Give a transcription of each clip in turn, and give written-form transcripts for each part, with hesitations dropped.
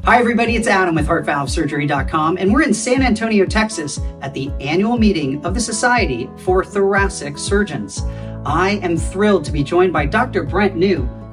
Hi everybody, it's Adam with HeartValveSurgery.com, and we're in San Antonio, Texas at the annual meeting of the Society for Thoracic Surgeons. I am thrilled to be joined by Dr. Brent,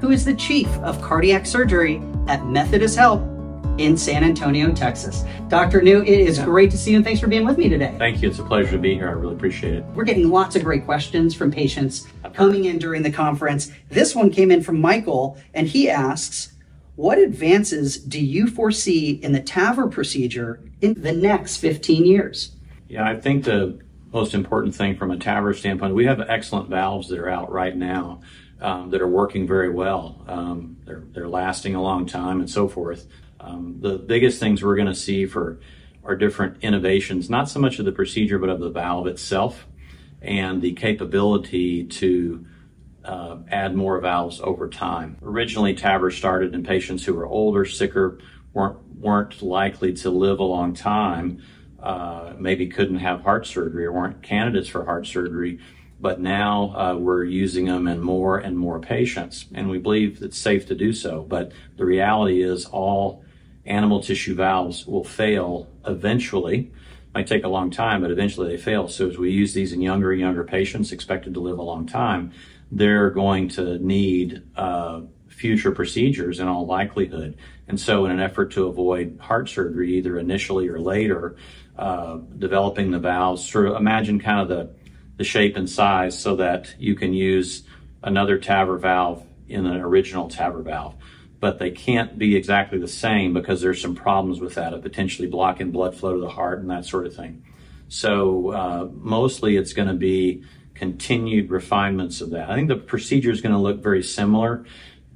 who is the Chief of Cardiac Surgery at Methodist Healthcare in San Antonio, Texas. Dr. New, it is great to see you, and thanks for being with me today. Thank you. It's a pleasure to be here. I really appreciate it. We're getting lots of great questions from patients coming in during the conference. This one came in from Michael, and he asks, what advances do you foresee in the TAVR procedure in the next 15 years? Yeah, I think the most important thing from a TAVR standpoint, we have excellent valves that are out right now that are working very well. They're lasting a long time and so forth. The biggest things we're going to see are different innovations, not so much of the procedure, but of the valve itself and the capability to add more valves over time. Originally, TAVR started in patients who were older, sicker, weren't likely to live a long time, maybe couldn't have heart surgery or weren't candidates for heart surgery. But now we're using them in more and more patients, and we believe it's safe to do so. But the reality is all animal tissue valves will fail eventually. Might take a long time, but eventually they fail. So as we use these in younger and younger patients expected to live a long time, they're going to need future procedures in all likelihood. And so in an effort to avoid heart surgery, either initially or later, developing the valves, sort of imagine kind of the shape and size so that you can use another TAVR valve in an original TAVR valve. But they can't be exactly the same because there's some problems with that, of potentially blocking blood flow to the heart and that sort of thing. So mostly it's going to be continued refinements of that. I think the procedure is going to look very similar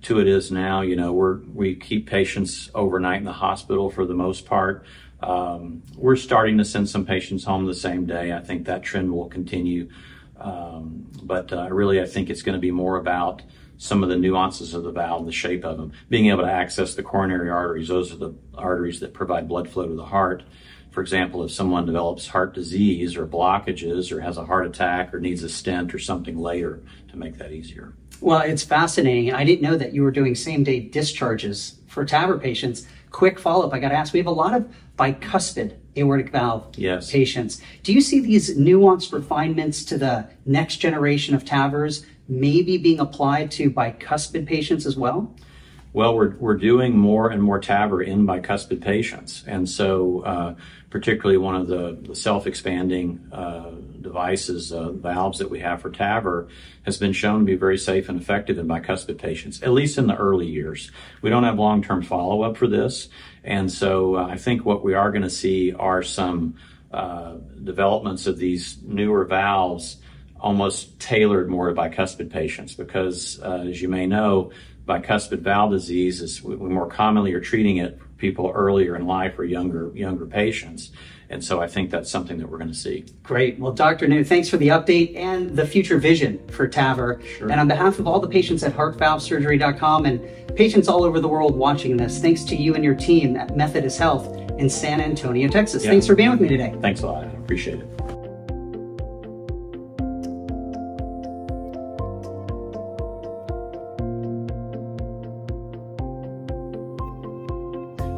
to it is now. You know, we keep patients overnight in the hospital for the most part. We're starting to send some patients home the same day. I think that trend will continue. But really, I think it's going to be more about some of the nuances of the valve, the shape of them, being able to access the coronary arteries. Those are the arteries that provide blood flow to the heart. For example, if someone develops heart disease or blockages or has a heart attack or needs a stent or something later, to make that easier. Well, it's fascinating. I didn't know that you were doing same-day discharges for TAVR patients. Quick follow-up, I got to ask, we have a lot of bicuspid aortic valve patients. Do you see these nuanced refinements to the next generation of TAVRs maybe being applied to bicuspid patients as well? Well, we're doing more and more TAVR in bicuspid patients. And so particularly one of the self-expanding devices, valves that we have for TAVR has been shown to be very safe and effective in bicuspid patients, at least in the early years. We don't have long-term follow-up for this. And so I think what we are going to see are some developments of these newer valves almost tailored more to bicuspid patients because, as you may know, bicuspid valve disease is, we more commonly are treating it for people earlier in life or younger patients. And so I think that's something that we're going to see. Great. Well, Dr. New, thanks for the update and the future vision for TAVR. Sure. And on behalf of all the patients at HeartValveSurgery.com and patients all over the world watching this, thanks to you and your team at Methodist Health in San Antonio, Texas. Thanks for being with me today. Thanks a lot. I appreciate it.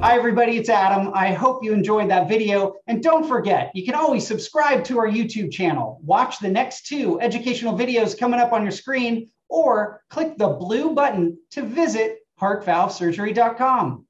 Hi everybody, it's Adam. I hope you enjoyed that video. And don't forget, you can always subscribe to our YouTube channel, watch the next 2 educational videos coming up on your screen, or click the blue button to visit HeartValveSurgery.com.